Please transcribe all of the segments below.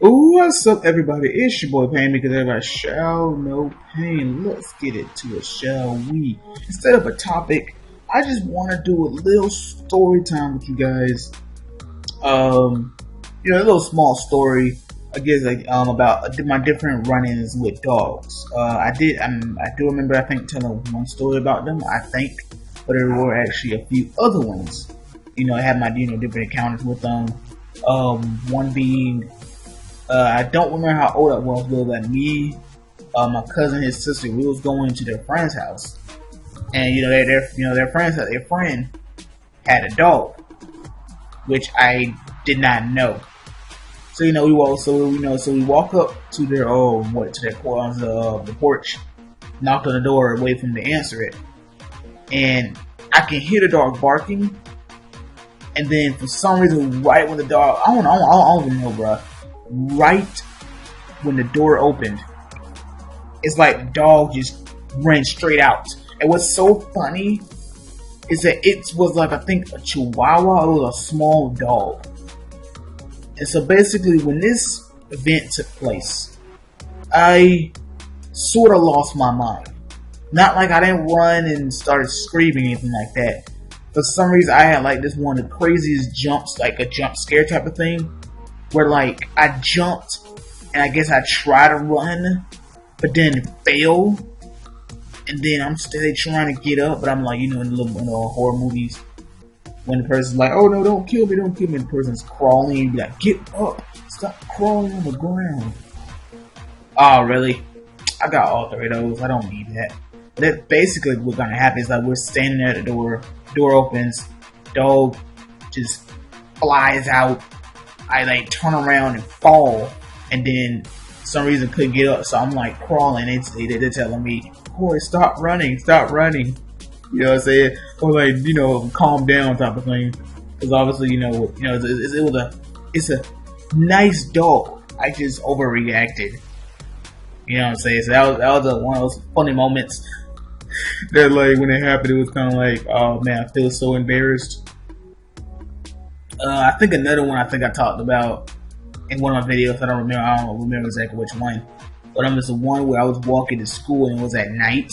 Ooh, what's up, everybody? It's your boy Pain because everybody shall know pain. Let's get into it, shall we? Instead of a topic, I just want to do a little story time with you guys. A little small story. I guess about my different run-ins with dogs. I do remember I think telling one story about them. I think, but there were actually a few other ones. I had my different encounters with them. One being. I don't remember how old I was, but like me, my cousin, his sister, we was going to their friend's house, and their friend had a dog, which I did not know. So we walk up to their the porch, knocked on the door, wait for him to answer it, and I can hear the dog barking, and then for some reason, right when the dog, I don't even know, bro. Right when the door opened, it's like the dog just ran straight out. And what's so funny is that it was like, I think, a chihuahua. It was a small dog. And so basically when this event took place, I sort of lost my mind. Not like I didn't run and started screaming or anything like that. For some reason I had like this one of the craziest jumps, like a jump scare type of thing, where like I jumped and I guess I tried to run, but then fail, and then I'm still trying to get up, but I'm like, in horror movies, when the person's like, "Oh no, don't kill me," and the person's crawling, and you be like, "Get up, stop crawling on the ground." Oh really? I got all three of those. I don't need that. But that's basically what's gonna happen. Is like we're standing at the door opens, dog just flies out. I like turn around and fall, and then for some reason couldn't get up, so I'm like crawling. They're telling me, "Boy, stop running. You know what I'm saying? Or like, calm down type of thing. Because obviously, it's a nice dog. I just overreacted. You know what I'm saying? So that was one of those funny moments that like when it happened, it was kind of like, oh man, I feel so embarrassed. I think another one I talked about in one of my videos. I don't remember exactly which one. But it's the one where I was walking to school and it was at night.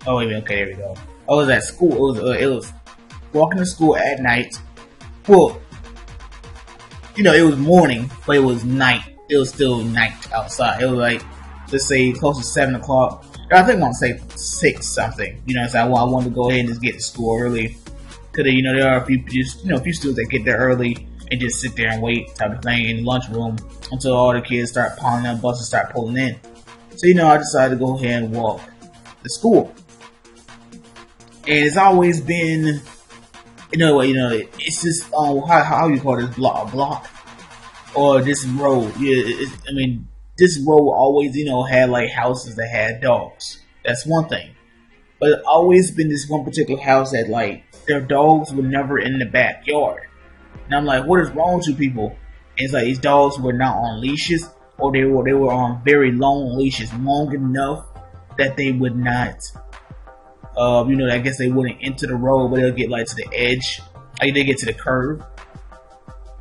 Oh wait, okay, there we go. I was at school. It was walking to school at night. Well, it was morning, but it was night. It was still night outside. It was like, let's say close to 7 o'clock. I think I'm gonna say 6 something. So I wanted to go ahead and just get to school early. There are a few students that get there early and just sit there and wait type of thing in the lunchroom until all the kids start piling up, buses start pulling in. So, I decided to go ahead and walk to school. And it's always been, it's just, how you call this, block, or this road. Yeah, this road always, had like houses that had dogs. That's one thing. But it's always been this one particular house that like, their dogs were never in the backyard. And I'm like, what is wrong with you people? And it's like these dogs were not on leashes, or they were on very long leashes, long enough that they would not, I guess they wouldn't enter the road, but they'll get like to the edge, like they get to the curb,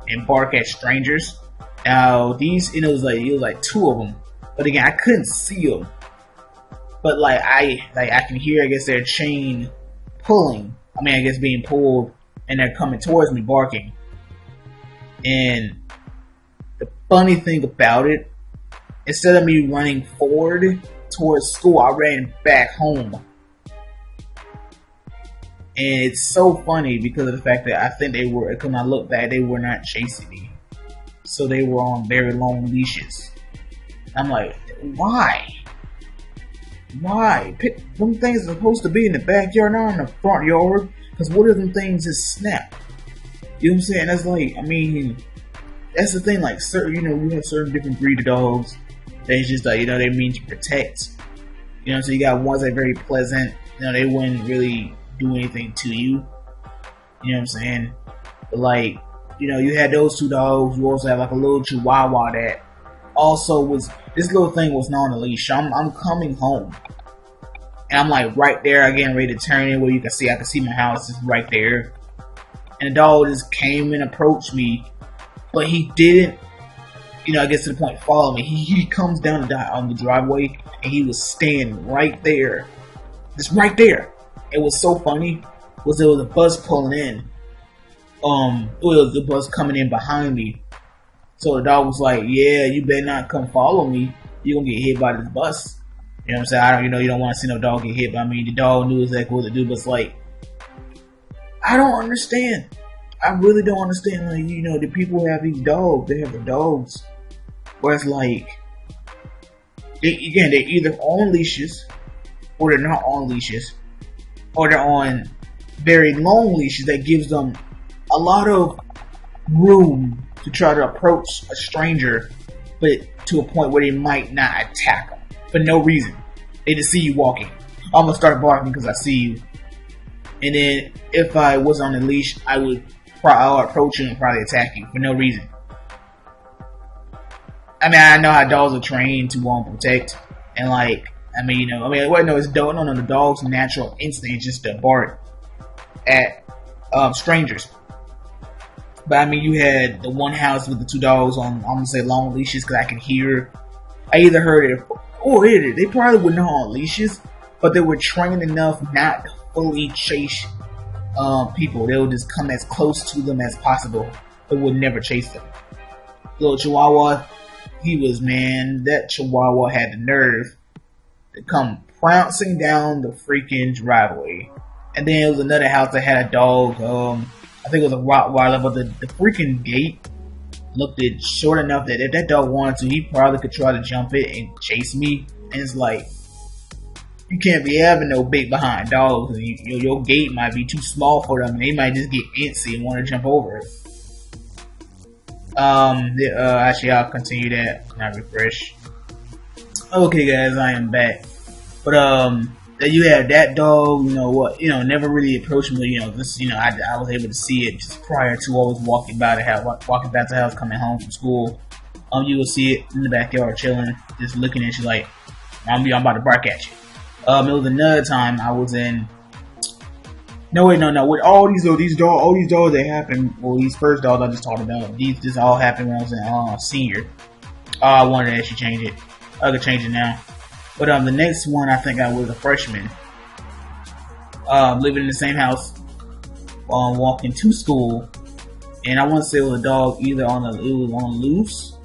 and bark at strangers. Now these, it was like 2 of them, but again I couldn't see them, but like I can hear, I guess, their chain pulling. I guess being pulled, and they're coming towards me barking. And the funny thing about it, instead of me running forward towards school, I ran back home. And it's so funny because of the fact that I think when I look back, they were not chasing me. So they were on very long leashes. I'm like, why? Why? Them things are supposed to be in the backyard, not in the front yard. Because what if them things just snap? You know what I'm saying? That's like, that's the thing. Like, we have certain different breed of dogs. That's just like, they mean to protect. So you got ones that are very pleasant. They wouldn't really do anything to you. You know what I'm saying? But like, you had those 2 dogs. You also had like a little chihuahua that also this little thing was not on a leash. I'm coming home, and I'm like right there, again ready to turn in where I can see my house is right there, and the dog just came and approached me, but he didn't I guess to the point, follow me. He comes down on the driveway, and he was standing right there, just right there. It was so funny. Was there was a bus pulling in? It was the bus coming in behind me. So the dog was like, "Yeah, you better not come follow me. You're gonna get hit by this bus." You know what I'm saying? You don't want to see no dog get hit. But I mean, the dog knew exactly what to do. But it's like, I don't understand. I really don't understand. Like, the people who have these dogs. They have the dogs where it's like, they're either on leashes or they're not on leashes, or they're on very long leashes that gives them a lot of room to try to approach a stranger, but to a point where they might not attack them for no reason. They just see you walking. I'm gonna start barking because I see you, and then if I was on a leash, I'll approach you and probably attack you for no reason. I mean, I know how dogs are trained to protect, and it's the dog's natural instinct is just to bark at strangers. But I mean, you had the one house with the two dogs on, I'm gonna say long leashes, because I could hear. I either heard it or it. They probably were not on leashes, but they were trained enough not to fully chase people. They would just come as close to them as possible, but would never chase them. Little Chihuahua, that Chihuahua had the nerve to come pouncing down the freaking driveway. And then it was another house that had a dog. I think it was a Rottweiler, but the freaking gate looked it short enough that if that dog wanted to, he probably could try to jump it and chase me. And it's like, you can't be having no big behind dogs. Your gate might be too small for them, and they might just get antsy and want to jump over it. Actually, I'll continue that when I refresh. Okay, guys, I am back. But you had that dog. Never really approached me. I was able to see it just prior to always walking back to the house, coming home from school. You will see it in the backyard chilling, just looking at you like, I'm about to bark at you. It was another time I was in. No. With all these dogs that happened, these first dogs I just talked about, these just all happened when I was in senior. I wanted to actually change it. I could change it now. But the next one, I think I was a freshman. Living in the same house, walking to school, and I want to say it was a dog either it was on loose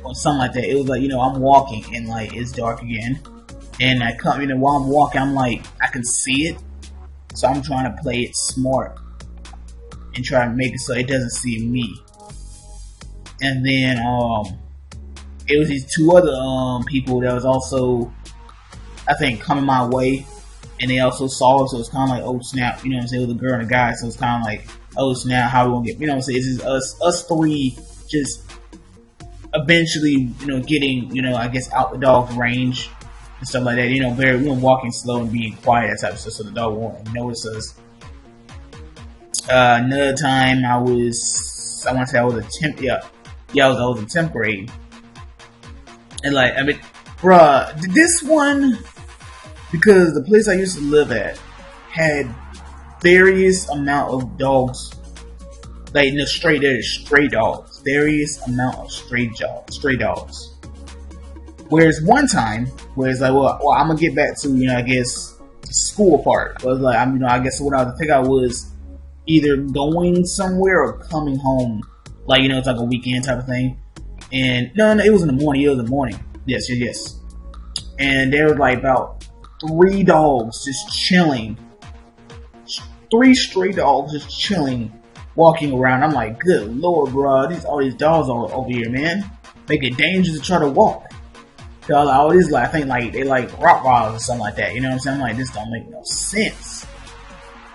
or something like that. It was like, I'm walking and like it's dark again, and I come, while I'm walking, I'm like, I can see it, so I'm trying to play it smart and try to make it so it doesn't see me. And then it was these two other people that was also, I think, coming my way, and they also saw it, so it's kind of like, oh snap, it was a girl and a guy, so it's kind of like, oh snap, how we gonna get, it's just us three, just eventually, getting, I guess, out the dog's range and stuff like that, very, walking slow and being quiet, that type of stuff, so the dog won't notice us. Another time I want to say I was I was in 10th grade, and bruh, this one, because the place I used to live at had various amount of dogs, stray dogs, various amount of stray dogs. Whereas one time, I'm gonna get back to, I guess, the school part. But I guess I was either going somewhere or coming home, it's like a weekend type of thing. And no, it was in the morning. Yes. And there was like about 3 dogs just chilling. 3 stray dogs just chilling, walking around. I'm like, good lord, bro, all these dogs all over here, man. Make it dangerous to try to walk. Cause all these, I think, they like Rottweilers or something like that. You know what I'm saying? I'm like, this don't make no sense.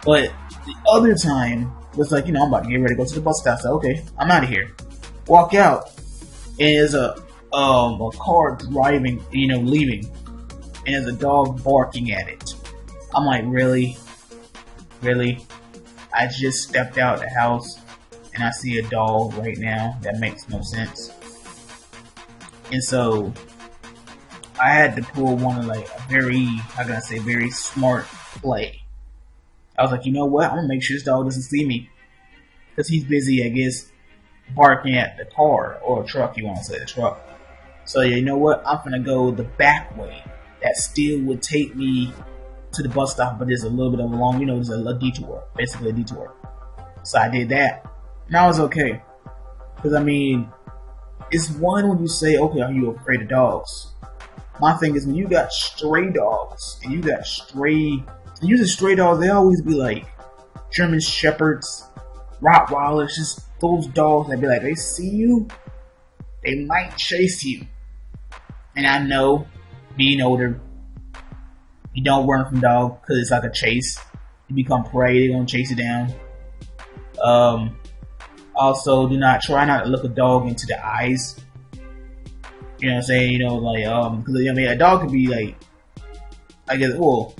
But the other time was like, I'm about to get ready to go to the bus stop. So okay, I'm out of here. Walk out, and there's a car driving, leaving, and there's a dog barking at it. I'm like, really? I just stepped out the house and I see a dog right now. That makes no sense. And so I had to pull one of a very smart play. I was like, you know what? I'm gonna make sure this dog doesn't see me, because he's busy, I guess, barking at the car or truck. You want to say the truck. So you know what? I'm gonna go the back way. That still would take me to the bus stop, but there's a little bit of a long, there's a detour, basically a detour. So I did that, and I was okay. Because I mean, it's one when you say, okay, are you afraid of dogs? My thing is when you got stray dogs and you got usually stray dogs, they always be like German Shepherds, Rottweilers, just those dogs that be like, they see you, they might chase you. And I know, being older, you don't run from dogs because it's like a chase. You become prey, they're gonna chase you down. Also, try not to look a dog into the eyes. You know what I'm saying? Because I mean, a dog could be like, I guess, well,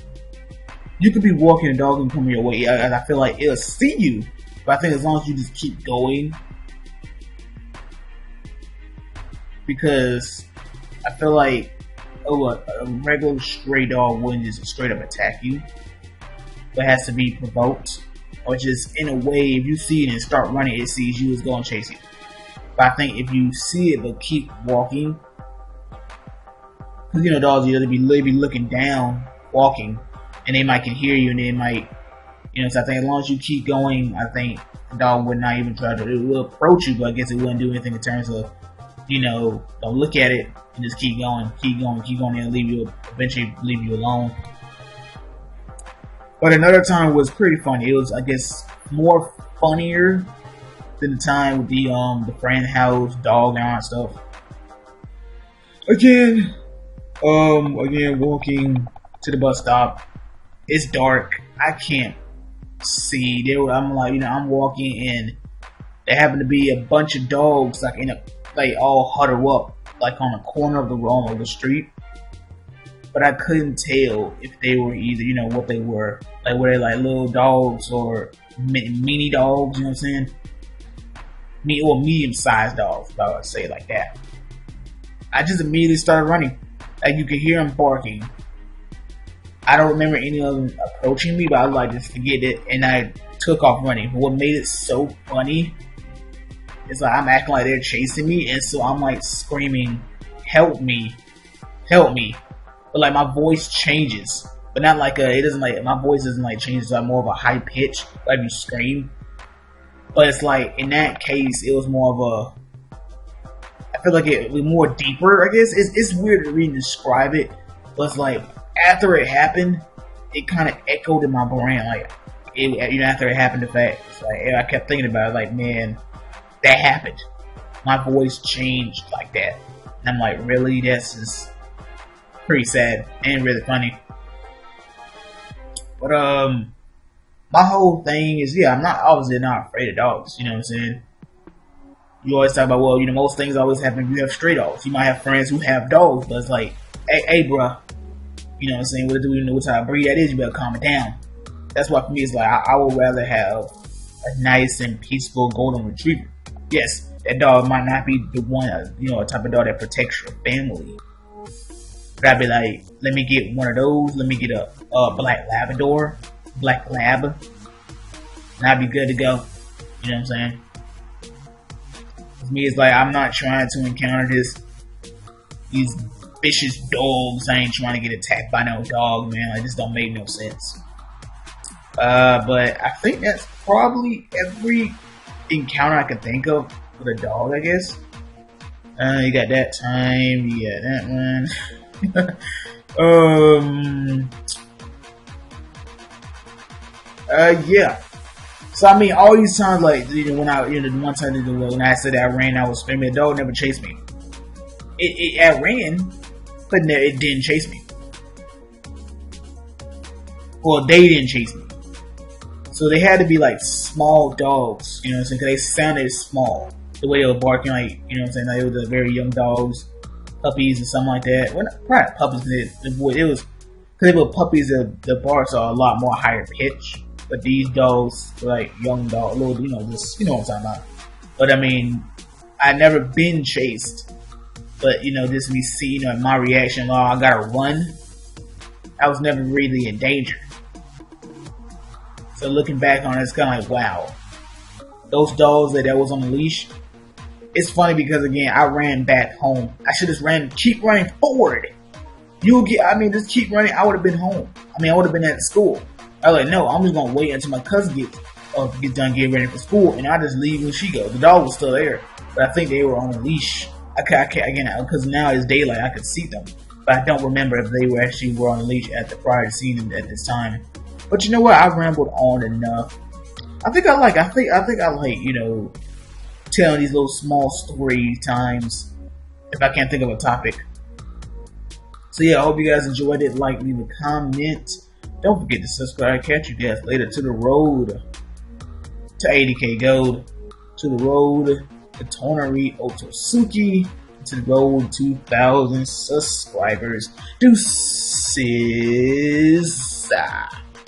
you could be walking, a dog can come your way. I feel like it'll see you, but I think as long as you just keep going, because I feel like a regular stray dog wouldn't just straight up attack you, but it has to be provoked, or just in a way, if you see it and start running, it sees you, it's going to chase you. But I think if you see it but keep walking, because dogs, they be looking down, walking, and they might can hear you, and they might, so I think as long as you keep going, I think the dog would not even try to, it will approach you, but I guess it wouldn't do anything in terms of, don't look at it and just keep going, and eventually leave you alone. But another time was pretty funny. It was, I guess, more funnier than the time with the friend house, dog, and all that stuff. Again, walking to the bus stop. It's dark. I can't see. I'm like, I'm walking, and there happened to be a bunch of dogs like all huddled up, like on a corner of the street. But I couldn't tell if they were either, what they were. Like, were they like little dogs or mini dogs, you know what I'm saying? Or medium-sized dogs, if I would say it like that. I just immediately started running. Like, you could hear them barking. I don't remember any of them approaching me, but I was like, just forget it. And I took off running. But what made it so funny is like I'm acting like they're chasing me, and so I'm like screaming, help me. But like my voice changes. But not like my voice doesn't like change, it's like more of a high pitch, like you scream. But it's like, in that case, it was more of I feel like it was more deeper, I guess. It's weird to read and describe it, but it's like, after it happened, it kind of echoed in my brain, like, after it happened, the fact, it's like, I kept thinking about it, like, man, that happened. My voice changed like that. And I'm like, really? That's just pretty sad and really funny. But, my whole thing is, I'm obviously not afraid of dogs, you know what I'm saying? You always talk about, well, most things always happen if you have stray dogs. You might have friends who have dogs, but it's like, hey, bruh, you know what I'm saying? What type of breed that is, you better calm it down. That's why for me, it's like, I would rather have a nice and peaceful golden retriever. Yes, that dog might not be the one, a type of dog that protects your family. But I'd be like, let me get one of those. Let me get a black lab, and I'd be good to go. You know what I'm saying? For me, it's like, I'm not trying to encounter these vicious dogs. I ain't trying to get attacked by no dog, man. Like, this don't make no sense. But I think that's probably every encounter I can think of with a dog, I guess. You got that time, you got that one. Yeah. So I mean, all these times, like, when the one time when I said that I ran, I was screaming, the dog never chased me. I ran, but it didn't chase me. Well, they didn't chase me. So they had to be like small dogs, you know what I'm saying? Because they sounded small. The way they were barking, like, you know what I'm saying? Like, it was very young dogs, puppies, and something like that. Well, not puppies, it was, because they were puppies, the barks are a lot more higher pitch. But these dogs were like young dogs, little, just, what I'm talking about. But I mean, I'd never been chased. But, just me see, my reaction, I gotta run. I was never really in danger. So looking back on it, it's kind of like, wow. Those dogs that was on the leash, it's funny because again, I ran back home. I should just keep running forward. Just keep running. I would have been home. I would have been at school. I was like, no, I'm just gonna wait until my cousin gets done getting ready for school, and I just leave when she goes. The dog was still there, but I think they were on a leash. I can't again because now it's daylight. I could see them, but I don't remember if they were on a leash prior to seeing them at this time. But you know what? I rambled on enough. I think I like telling these little small story times if I can't think of a topic. So yeah, I hope you guys enjoyed it. Like, leave a comment. Don't forget to subscribe. Catch you guys later to the road to 80k gold, to the road to Tonari Otosuki, to the road to 2,000 subscribers. Deuces.